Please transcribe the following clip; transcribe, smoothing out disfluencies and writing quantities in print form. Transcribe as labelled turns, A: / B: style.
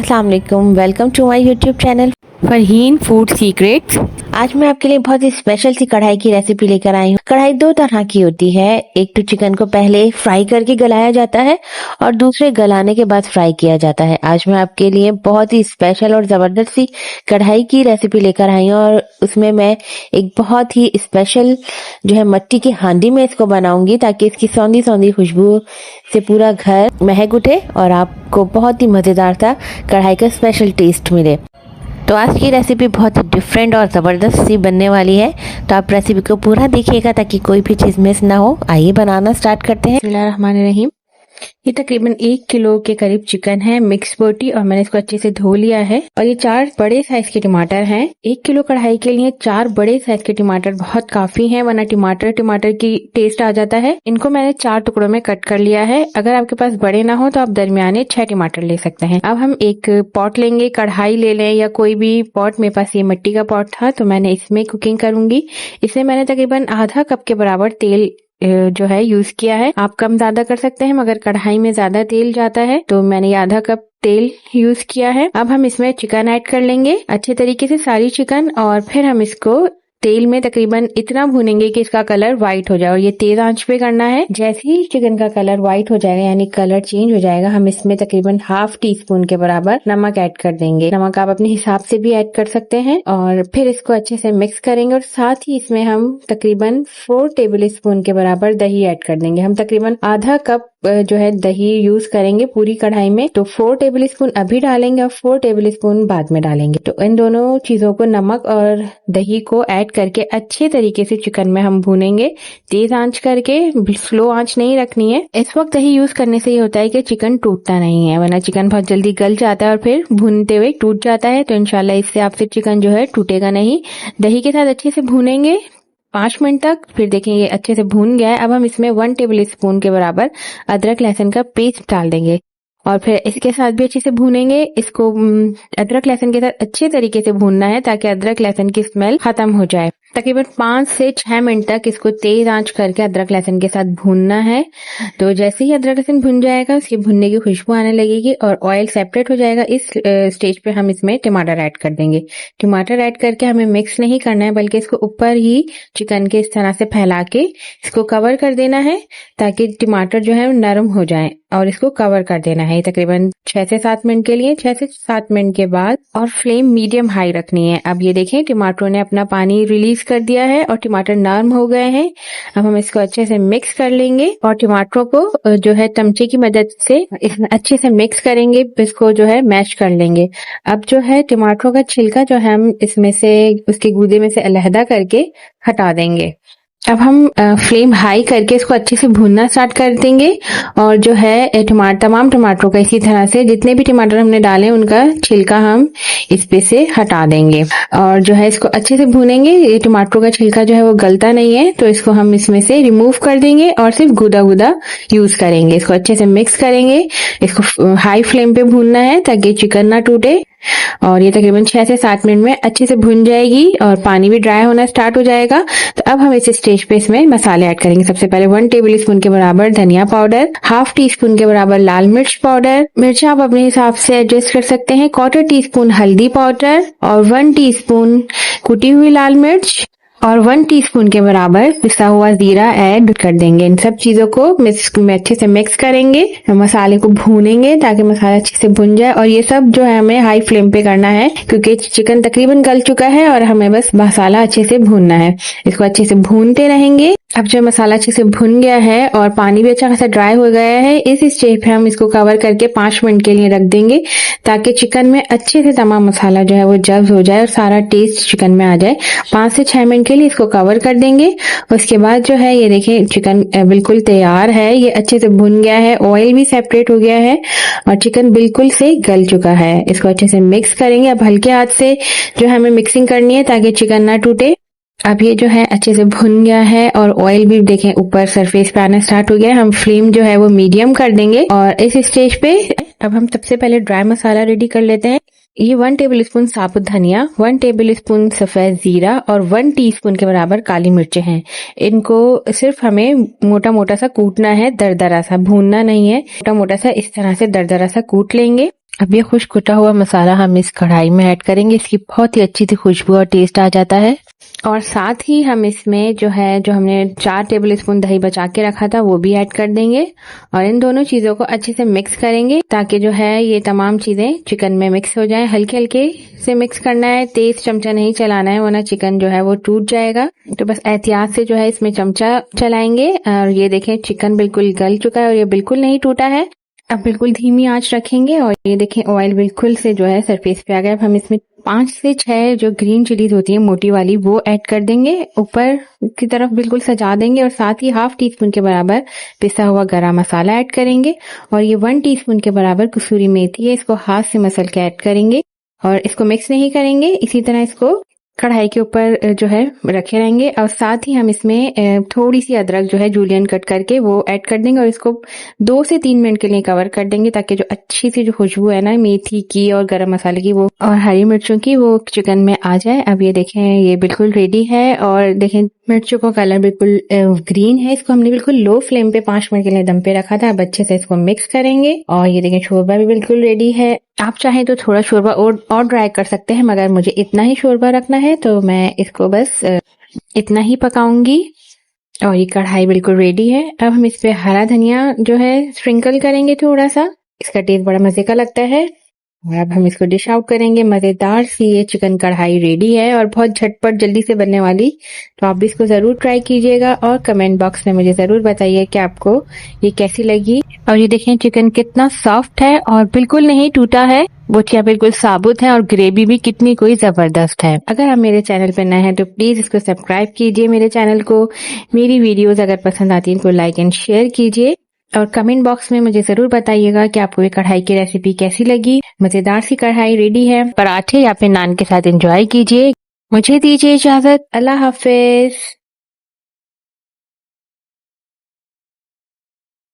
A: अस्सलाम वालेकुम, welcome to my YouTube channel Farheen food secrets. आज मैं आपके लिए बहुत ही स्पेशल सी कढ़ाई की रेसिपी लेकर आई हूँ। कढ़ाई दो तरह की होती है, एक तो चिकन को पहले फ्राई करके गलाया जाता है और दूसरे गलाने के बाद फ्राई किया जाता है। आज मैं आपके लिए बहुत ही स्पेशल और जबरदस्त सी कढ़ाई की रेसिपी लेकर आई हूँ और उसमें मैं एक बहुत ही स्पेशल जो है मट्टी की हांडी में इसको बनाऊंगी ताकि इसकी सौंधी सौंधी खुशबू से पूरा घर महक उठे और आपको बहुत ही मजेदार सा कढ़ाई का स्पेशल टेस्ट मिले। तो आज की रेसिपी बहुत ही डिफरेंट और ज़बरदस्त सी बनने वाली है, तो आप रेसिपी को पूरा देखिएगा ताकि कोई भी चीज़ मिस ना हो। आइए बनाना स्टार्ट करते हैं। बिस्मिल्लाहिर्रहमानिर्रहीम। ये तकरीबन 1 किलो के करीब चिकन है, मिक्स बोटी, और मैंने इसको अच्छे से धो लिया है। और ये 4 बड़े साइज के टमाटर हैं। 1 किलो कढ़ाई के लिए 4 बड़े साइज के टमाटर बहुत काफी हैं, वरना टमाटर की टेस्ट आ जाता है। इनको मैंने 4 टुकड़ों में कट कर लिया है। अगर आपके पास बड़े ना हो तो आप दरमियाने 6 टमाटर ले सकते हैं। अब हम एक पॉट लेंगे, कढ़ाई ले लें या कोई भी पॉट। मेरे पास ये मिट्टी का पॉट था तो मैंने इसमें कुकिंग करूंगी। इसमें मैंने तकरीबन आधा कप के बराबर तेल जो है यूज किया है। आप कम ज्यादा कर सकते हैं, मगर कढ़ाई में ज्यादा तेल जाता है तो मैंने ये आधा कप तेल यूज किया है। अब हम इसमें चिकन ऐड कर लेंगे अच्छे तरीके से, सारी चिकन, और फिर हम इसको तेल में तकरीबन इतना भूनेंगे कि इसका कलर व्हाइट हो जाए। और ये तेज आंच पे करना है। जैसे ही चिकन का कलर व्हाइट हो जाएगा, यानी कलर चेंज हो जाएगा, हम इसमें तकरीबन ½ टीस्पून के बराबर नमक ऐड कर देंगे। नमक आप अपने हिसाब से भी ऐड कर सकते हैं। और फिर इसको अच्छे से मिक्स करेंगे और साथ ही इसमें हम तकरीबन 4 टेबल स्पून के बराबर दही ऐड कर देंगे। हम तकरीबन आधा कप जो है दही यूज करेंगे पूरी कढ़ाई में, तो 4 टेबल स्पून अभी डालेंगे और 4 टेबल स्पून बाद में डालेंगे। तो इन दोनों चीजों को, नमक और दही को ऐड करके अच्छे तरीके से चिकन में हम भूनेंगे, तेज आंच करके, स्लो आंच नहीं रखनी है। इस वक्त दही यूज करने से ये होता है कि चिकन टूटता नहीं है, वरना चिकन बहुत जल्दी गल जाता है और फिर भूनते हुए टूट जाता है। तो इंशाल्लाह इससे आपसे चिकन जो है टूटेगा नहीं। दही के साथ अच्छे से भूनेंगे 5 मिनट तक, फिर देखेंगे ये अच्छे से भून गया है। अब हम इसमें 1 टेबल स्पून के बराबर अदरक लहसुन का पेस्ट डाल देंगे और फिर इसके साथ भी अच्छे से भूनेंगे। इसको अदरक लहसुन के साथ अच्छे तरीके से भूनना है ताकि अदरक लहसुन की स्मेल खत्म हो जाए। तकरीबन 5 से 6 मिनट तक इसको तेज आंच करके अदरक लहसुन के साथ भूनना है। तो जैसे ही अदरक लहसुन भुन जाएगा, उसकी भुनने की खुशबू आने लगेगी और ऑयल सेपरेट हो जाएगा, इस स्टेज पे हम इसमें टमाटर ऐड कर देंगे। टमाटर ऐड करके हमें मिक्स नहीं करना है, बल्कि इसको ऊपर ही चिकन के इस तरह से फैला के इसको कवर कर देना है ताकि टमाटर जो है नरम हो जाए, और इसको कवर कर देना है तकरीबन 6 से 7 मिनट के लिए। 6 से 7 मिनट के बाद, और फ्लेम मीडियम हाई रखनी है। अब ये देखें टमाटरों ने अपना पानी रिलीज कर दिया है और टमाटर नरम हो गए हैं। अब हम इसको अच्छे से मिक्स कर लेंगे और टमाटरों को जो है चमचे की मदद से अच्छे से मिक्स करेंगे, इसको जो है मैश कर लेंगे। अब जो है टमाटरों का छिलका जो है हम इसमें से, उसके गूदे में से अलहदा करके हटा देंगे। अब हम फ्लेम हाई करके इसको अच्छे से भूनना स्टार्ट कर देंगे और जो है तमाम टमाटरों का इसी तरह से, जितने भी टमाटर हमने डाले उनका छिलका हम इस पे से हटा देंगे और जो है इसको अच्छे से भूनेंगे। ये टमाटरों का छिलका जो है वो गलता नहीं है, तो इसको हम इसमें से रिमूव कर देंगे और सिर्फ गुदा गुदा यूज करेंगे। इसको अच्छे से मिक्स करेंगे। इसको हाई फ्लेम पे भूनना है ताकि चिकन ना टूटे। और ये तकरीबन 6 से 7 मिनट में अच्छे से भुन जाएगी और पानी भी ड्राई होना स्टार्ट हो जाएगा। तो अब हम इस स्टेज पे इसमें मसाले ऐड करेंगे। सबसे पहले 1 टेबल स्पून के बराबर धनिया पाउडर, ½ टीस्पून के बराबर लाल मिर्च पाउडर, मिर्च आप अपने हिसाब से एडजस्ट कर सकते हैं, 1/4 टीस्पून हल्दी पाउडर और 1 टीस्पून कुटी हुई लाल मिर्च और 1 टीस्पून के बराबर पिसा हुआ जीरा ऐड कर देंगे। इन सब चीजों को अच्छे से मिक्स करेंगे, मसाले को भूनेंगे ताकि मसाला अच्छे से भुन जाए। और ये सब जो है हमें हाई फ्लेम पे करना है क्योंकि चिकन तकरीबन गल चुका है और हमें बस मसाला अच्छे से भूनना है। इसको अच्छे से भूनते रहेंगे। अब जो मसाला अच्छे से भुन गया है और पानी भी अच्छा खासा ड्राई हो गया है, इस स्टेज पे हम इसको कवर करके 5 मिनट के लिए रख देंगे ताकि चिकन में अच्छे से तमाम मसाला जो है वो जब्ब हो जाए और सारा टेस्ट चिकन में आ जाए। 5 से 6 मिनट के लिए इसको कवर कर देंगे। उसके बाद जो है ये देखें चिकन बिल्कुल तैयार है, ये अच्छे से भुन गया है, ऑयल भी सेपरेट हो गया है और चिकन बिल्कुल से गल चुका है। इसको अच्छे से मिक्स करेंगे। अब हल्के हाथ से जो हमें मिक्सिंग करनी है ताकि चिकन ना टूटे। अब ये जो है अच्छे से भुन गया है और ऑयल भी देखें ऊपर सरफेस पे आना स्टार्ट हो गया है। हम फ्लेम जो है वो मीडियम कर देंगे और इस स्टेज पे अब हम सबसे पहले ड्राई मसाला रेडी कर लेते हैं। ये 1 टेबल स्पून साबुत धनिया, 1 टेबल स्पून सफेद जीरा और 1 टीस्पून के बराबर काली मिर्चें हैं। इनको सिर्फ हमें मोटा मोटा सा कूटना है, दरदरा सा भूनना नहीं है। मोटा मोटा सा इस तरह से दरदरा सा कूट लेंगे। अब ये खुश्क कुटा हुआ मसाला हम इस कढ़ाई में ऐड करेंगे। इसकी बहुत ही अच्छी सी खुशबू और टेस्ट आ जाता है। और साथ ही हम इसमें जो हमने 4 टेबल स्पून दही बचा के रखा था वो भी ऐड कर देंगे और इन दोनों चीज़ों को अच्छे से मिक्स करेंगे ताकि ये तमाम चीज़ें चिकन में मिक्स हो जाए। हल्के हल्के से मिक्स करना है, तेज चमचा नहीं चलाना है वरना चिकन वो टूट जाएगा। तो बस एहतियात से इसमें चमचा चलाएंगे। और ये देखें चिकन बिल्कुल गल चुका है और ये बिल्कुल नहीं टूटा है। अब बिल्कुल धीमी आंच रखेंगे और ये देखें ऑयल बिल्कुल से सरफेस पे आ गया। अब हम इसमें 5 से 6 जो ग्रीन चिलीज होती है मोटी वाली वो ऐड कर देंगे, ऊपर की तरफ बिल्कुल सजा देंगे और साथ ही ½ टीस्पून के बराबर पिसा हुआ गरम मसाला ऐड करेंगे और ये 1 टीस्पून के बराबर कसूरी मेथी है, इसको हाथ से मसल के ऐड करेंगे और इसको मिक्स नहीं करेंगे। इसी तरह इसको कढ़ाई के ऊपर रखे रहेंगे और साथ ही हम इसमें थोड़ी सी अदरक जूलियन कट करके वो ऐड कर देंगे और इसको 2 से 3 मिनट के लिए कवर कर देंगे ताकि जो अच्छी सी खुशबू है ना मेथी की और गरम मसाले की वो और हरी मिर्चों की वो चिकन में आ जाए। अब ये देखें ये बिल्कुल रेडी है और देखें मिर्चों का कलर बिल्कुल ग्रीन है। इसको हमने बिल्कुल लो फ्लेम पे 5 मिनट के लिए दम पे रखा था। अब अच्छे से इसको मिक्स करेंगे और ये देखें शोरबा भी बिल्कुल रेडी है। आप चाहें तो थोड़ा शोरबा और ड्राई कर सकते हैं, मगर मुझे इतना ही शोरबा रखना है तो मैं इसको बस इतना ही पकाऊंगी और ये कढ़ाई बिल्कुल रेडी है। अब हम इस पे हरा धनिया स्प्रिंकल करेंगे थोड़ा सा, इसका टेस्ट बड़ा मजे का लगता है। और अब हम इसको डिश आउट करेंगे। मजेदार सी ये चिकन कढ़ाई रेडी है और बहुत झटपट जल्दी से बनने वाली, तो आप भी इसको जरूर ट्राई कीजिएगा और कमेंट बॉक्स में मुझे जरूर बताइए कि आपको ये कैसी लगी। और ये देखें चिकन कितना सॉफ्ट है और बिल्कुल नहीं टूटा है, बोटियां बिल्कुल साबुत है और ग्रेवी भी कितनी कोई जबरदस्त है। अगर आप मेरे चैनल पर नए हैं तो प्लीज इसको सब्सक्राइब कीजिए मेरे चैनल को। मेरी वीडियोस अगर पसंद आती है तो लाइक एंड शेयर कीजिए और कमेंट बॉक्स में मुझे जरूर बताइएगा कि आपको ये कढ़ाई की रेसिपी कैसी लगी। मजेदार सी कढ़ाई रेडी है, पराठे या फिर नान के साथ एंजॉय कीजिए। मुझे दीजिए इजाजत, अल्लाह हाफिज।